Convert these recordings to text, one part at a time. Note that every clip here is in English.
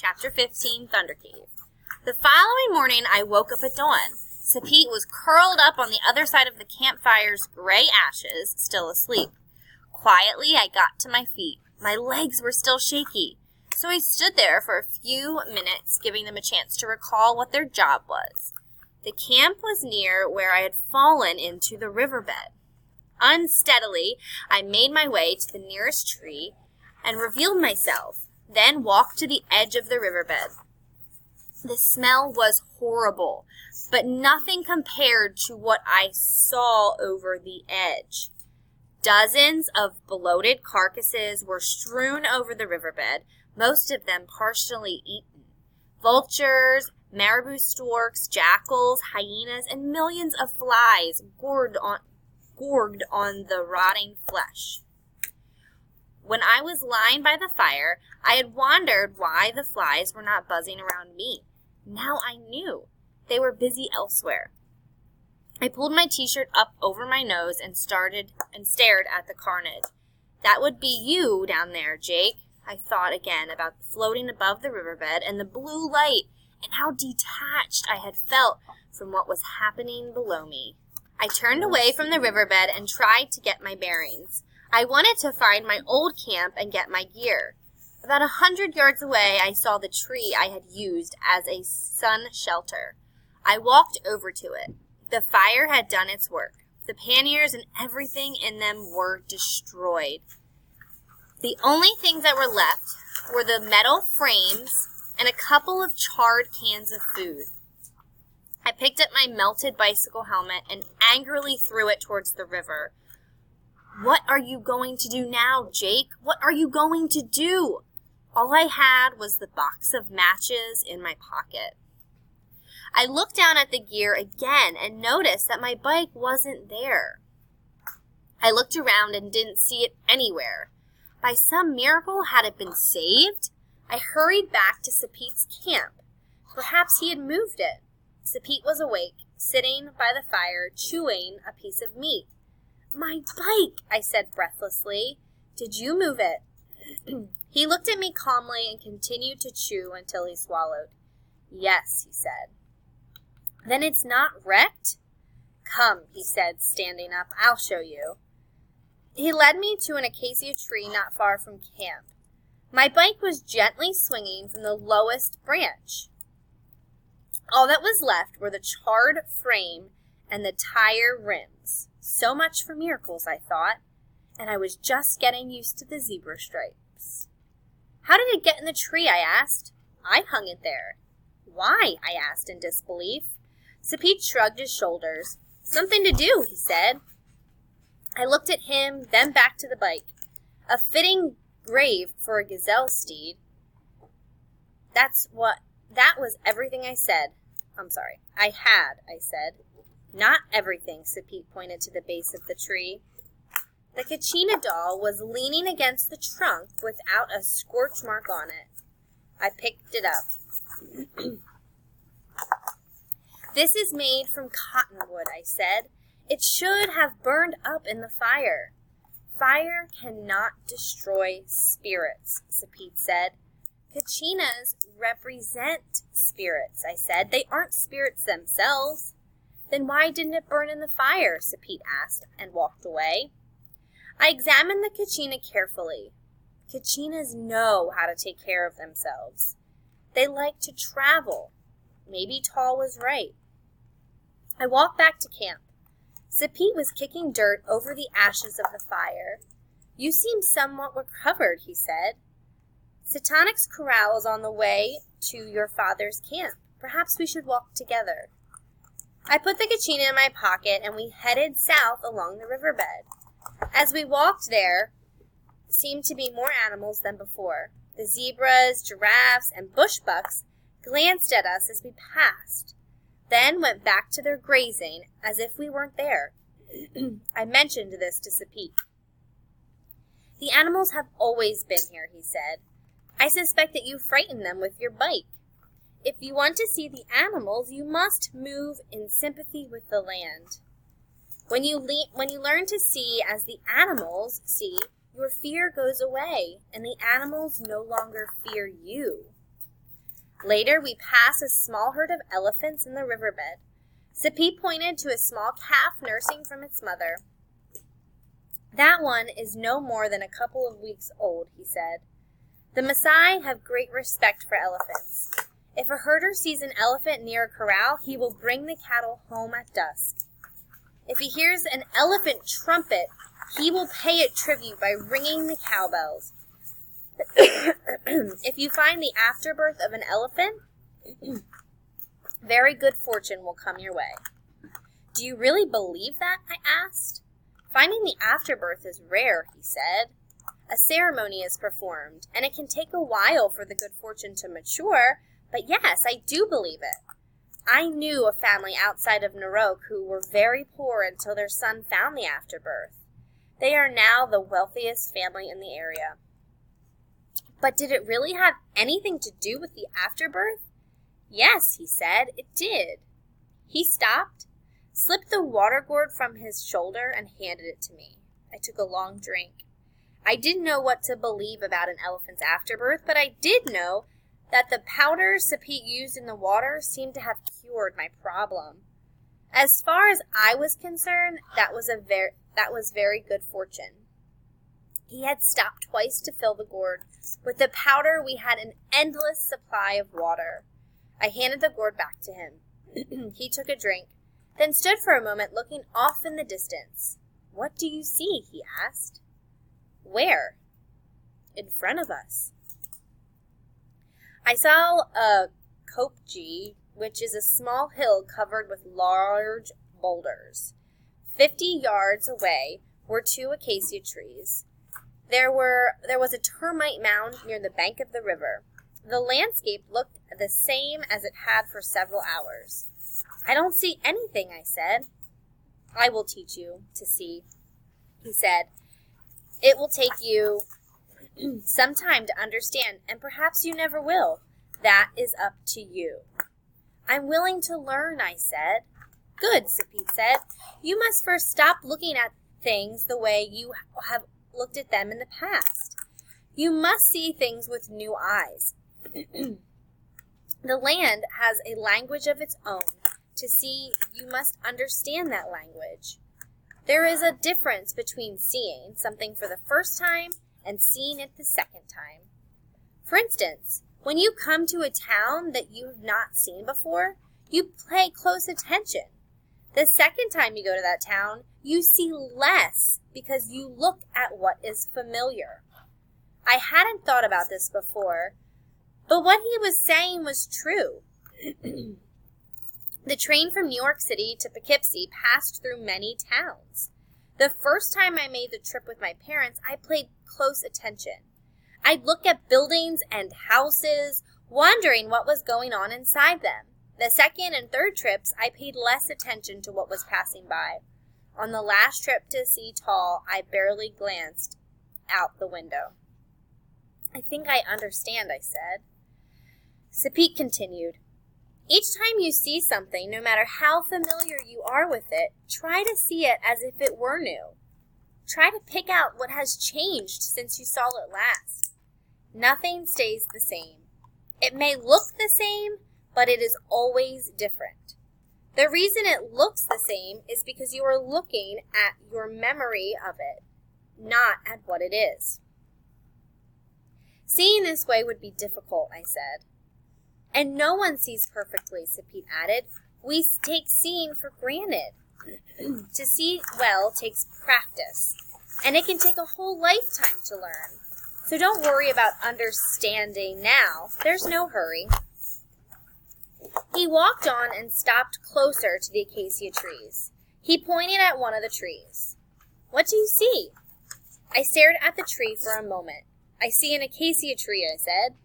Chapter 15, Thunder Cave. The following morning, I woke up at dawn. Sapit was curled up on the other side of the campfire's gray ashes, still asleep. Quietly, I got to my feet. My legs were still shaky, so I stood there for a few minutes, giving them a chance to recall what their job was. The camp was near where I had fallen into the riverbed. Unsteadily, I made my way to the nearest tree and revealed myself, then walked to the edge of the riverbed. The smell was horrible, but nothing compared to what I saw over the edge. Dozens of bloated carcasses were strewn over the riverbed, most of them partially eaten. Vultures, marabou storks, jackals, hyenas, and millions of flies gorged on the rotting flesh. When I was lying by the fire, I had wondered why the flies were not buzzing around me. Now I knew. They were busy elsewhere. I pulled my t-shirt up over my nose and stared at the carnage. That would be you down there, Jake. I thought again about floating above the riverbed and the blue light and how detached I had felt from what was happening below me. I turned away from the riverbed and tried to get my bearings. I wanted to find my old camp and get my gear. About 100 yards away, I saw the tree I had used as a sun shelter. I walked over to it. The fire had done its work. The panniers and everything in them were destroyed. The only things that were left were the metal frames and a couple of charred cans of food. I picked up my melted bicycle helmet and angrily threw it towards the river. What are you going to do now, Jake? What are you going to do? All I had was the box of matches in my pocket. I looked down at the gear again and noticed that my bike wasn't there. I looked around and didn't see it anywhere. By some miracle, had it been saved? I hurried back to Sapit's camp. Perhaps he had moved it. Sapit was awake, sitting by the fire, chewing a piece of meat. My bike, I said breathlessly. Did you move it? He looked at me calmly and continued to chew until he swallowed. Yes, he said. Then it's not wrecked? Come, he said, standing up. I'll show you. He led me to an acacia tree not far from camp. My bike was gently swinging from the lowest branch. All that was left were the charred frame and the tire rims. So much for miracles, I thought, and I was just getting used to the zebra stripes. How did it get in the tree, I asked. I hung it there. Why, I asked in disbelief. Sapit shrugged his shoulders. Something to do, he said. I looked at him, then back to the bike. A fitting grave for a gazelle steed. That was everything I said. I said. Not everything, Sapit pointed to the base of the tree. The Kachina doll was leaning against the trunk without a scorch mark on it. I picked it up. This is made from cottonwood, I said. It should have burned up in the fire. Fire cannot destroy spirits, Sapit said. Kachinas represent spirits, I said. They aren't spirits themselves. Then why didn't it burn in the fire? Sapit asked and walked away. I examined the Kachina carefully. Kachinas know how to take care of themselves. They like to travel. Maybe Tall was right. I walked back to camp. Sapit was kicking dirt over the ashes of the fire. You seem somewhat recovered, he said. Satanic's corral is on the way to your father's camp. Perhaps we should walk together. I put the Kachina in my pocket and we headed south along the riverbed. As we walked there seemed to be more animals than before. The zebras, giraffes, and bushbucks glanced at us as we passed, then went back to their grazing as if we weren't there. I mentioned this to Sapit. The animals have always been here, he said. I suspect that you frightened them with your bike. If you want to see the animals, you must move in sympathy with the land. When you learn to see as the animals see, your fear goes away, and the animals no longer fear you. Later, we pass a small herd of elephants in the riverbed. Seppi pointed to a small calf nursing from its mother. That one is no more than a couple of weeks old, he said. The Maasai have great respect for elephants. If a herder sees an elephant near a corral, he will bring the cattle home at dusk. If he hears an elephant trumpet, he will pay it tribute by ringing the cowbells. If you find the afterbirth of an elephant, very good fortune will come your way. Do you really believe that? I asked. Finding the afterbirth is rare, he said. A ceremony is performed, and it can take a while for the good fortune to mature, but yes, I do believe it. I knew a family outside of Narok who were very poor until their son found the afterbirth. They are now the wealthiest family in the area. But did it really have anything to do with the afterbirth? Yes, he said, it did. He stopped, slipped the water gourd from his shoulder, and handed it to me. I took a long drink. I didn't know what to believe about an elephant's afterbirth, but I did know that the powder Seppi used in the water seemed to have cured my problem. As far as I was concerned, that was very good fortune. He had stopped twice to fill the gourd. With the powder, we had an endless supply of water. I handed the gourd back to him. He took a drink, then stood for a moment looking off in the distance. What do you see? He asked. Where? In front of us. I saw a kopje, which is a small hill covered with large boulders. 50 yards away were 2 acacia trees. There was a termite mound near the bank of the river. The landscape looked the same as it had for several hours. I don't see anything, I said. I will teach you to see, he said. It will take you some time to understand, and perhaps you never will. That is up to you. I'm willing to learn, I said. Good, Seppi said. You must first stop looking at things the way you have looked at them in the past. You must see things with new eyes. The land has a language of its own. To see, you must understand that language. There is a difference between seeing something for the first time and seeing it the second time. For instance, when you come to a town that you have not seen before, you pay close attention. The second time you go to that town, you see less because you look at what is familiar. I hadn't thought about this before, but what he was saying was true. The train from New York City to Poughkeepsie passed through many towns. The first time I made the trip with my parents, I paid close attention. I'd look at buildings and houses, wondering what was going on inside them. The second and third trips, I paid less attention to what was passing by. On the last trip to see Tall, I barely glanced out the window. I think I understand, I said. Seppi continued. Each time you see something, no matter how familiar you are with it, try to see it as if it were new. Try to pick out what has changed since you saw it last. Nothing stays the same. It may look the same, but it is always different. The reason it looks the same is because you are looking at your memory of it, not at what it is. Seeing this way would be difficult, I said. And no one sees perfectly, Seppi added. We take seeing for granted. To see well takes practice, and it can take a whole lifetime to learn. So don't worry about understanding now. There's no hurry. He walked on and stopped closer to the acacia trees. He pointed at one of the trees. What do you see? I stared at the tree for a moment. I see an acacia tree, I said.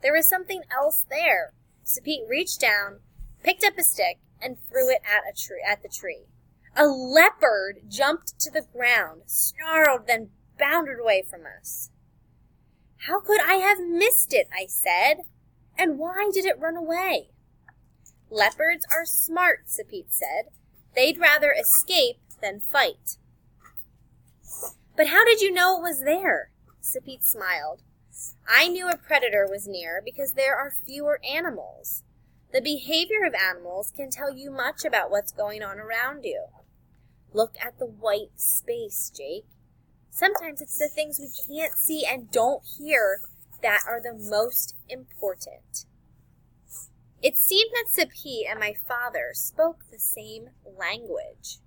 There was something else there. Seppi reached down, picked up a stick, and threw it at the tree. A leopard jumped to the ground, snarled, then bounded away from us. How could I have missed it, I said. And why did it run away? Leopards are smart, Seppi said. They'd rather escape than fight. But how did you know it was there? Seppi smiled. I knew a predator was near because there are fewer animals. The behavior of animals can tell you much about what's going on around you. Look at the white space, Jake. Sometimes it's the things we can't see and don't hear that are the most important. It seemed that Sepit and my father spoke the same language.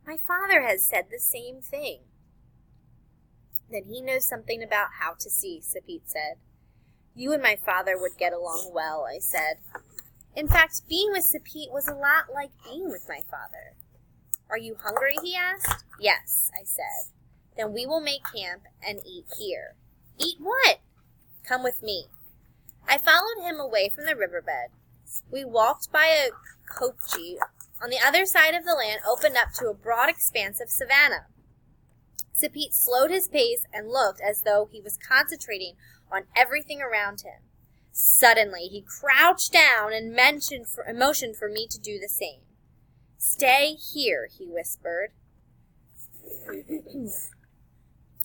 My father has said the same thing. Then he knows something about how to see, Sepit said. You and my father would get along well, I said. In fact, being with Sepit was a lot like being with my father. Are you hungry, he asked. Yes, I said. Then we will make camp and eat here. Eat what? Come with me. I followed him away from the riverbed. We walked by a kopje. On the other side of the land opened up to a broad expanse of savanna. Sepit slowed his pace and looked as though he was concentrating on everything around him. Suddenly, he crouched down and motioned for me to do the same. Stay here, he whispered.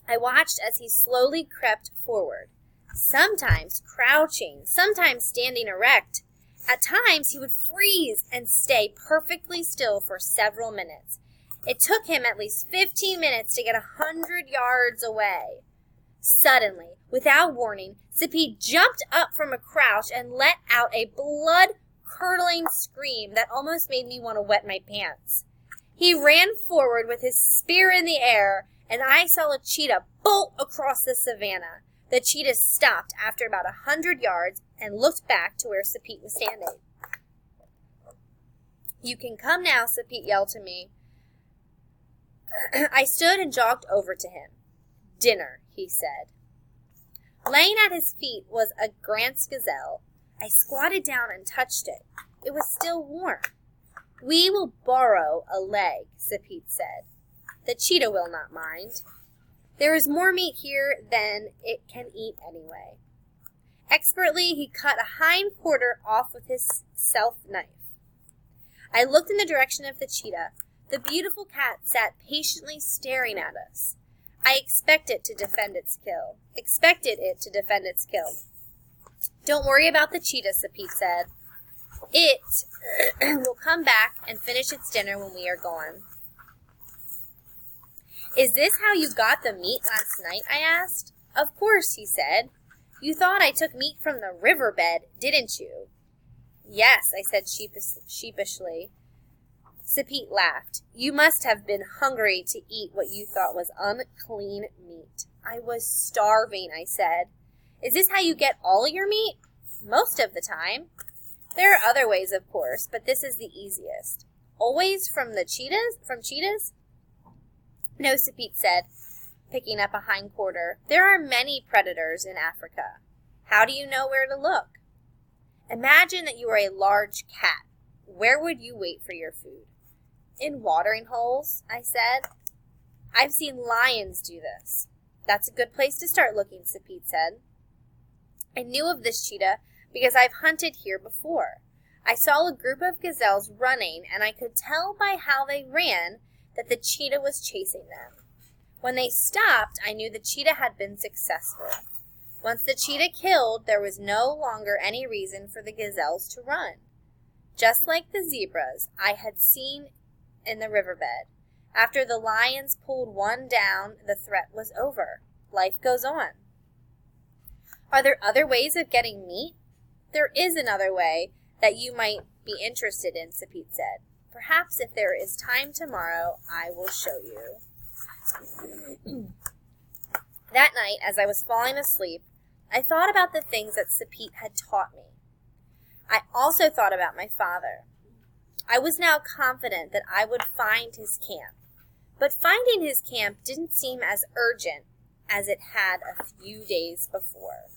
I watched as he slowly crept forward, sometimes crouching, sometimes standing erect. At times, he would freeze and stay perfectly still for several minutes. It took him at least 15 minutes to get 100 yards away. Suddenly, without warning, Sepit jumped up from a crouch and let out a blood-curdling scream that almost made me want to wet my pants. He ran forward with his spear in the air, and I saw a cheetah bolt across the savanna. The cheetah stopped after about 100 yards and looked back to where Sepit was standing. You can come now, Sepit yelled to me. I stood and jogged over to him. Dinner, he said. Laying at his feet was a Grant's gazelle. I squatted down and touched it. It was still warm. We will borrow a leg, Sepit said. The cheetah will not mind. There is more meat here than it can eat anyway. Expertly, he cut a hind quarter off with his self-knife. I looked in the direction of the cheetah. The beautiful cat sat patiently staring at us. I expected it to defend its kill. Don't worry about the cheetah, Sepit said. It will come back and finish its dinner when we are gone. Is this how you got the meat last night? I asked. Of course, he said. You thought I took meat from the riverbed, didn't you? Yes, I said sheepishly. Sepit laughed. You must have been hungry to eat what you thought was unclean meat. I was starving, I said. Is this how you get all your meat? Most of the time. There are other ways, of course, but this is the easiest. Always from cheetahs? No, Sepit said, picking up a hind quarter. There are many predators in Africa. How do you know where to look? Imagine that you are a large cat. Where would you wait for your food? In watering holes, I said. I've seen lions do this. That's a good place to start looking, Sepit said. I knew of this cheetah because I've hunted here before. I saw a group of gazelles running, and I could tell by how they ran that the cheetah was chasing them. When they stopped, I knew the cheetah had been successful. Once the cheetah killed, there was no longer any reason for the gazelles to run. Just like the zebras I had seen in the riverbed. After the lions pulled one down, the threat was over. Life goes on. Are there other ways of getting meat? There is another way that you might be interested in, Sepit said. Perhaps if there is time tomorrow, I will show you. That night, as I was falling asleep, I thought about the things that Sepit had taught me. I also thought about my father. I was now confident that I would find his camp. But finding his camp didn't seem as urgent as it had a few days before.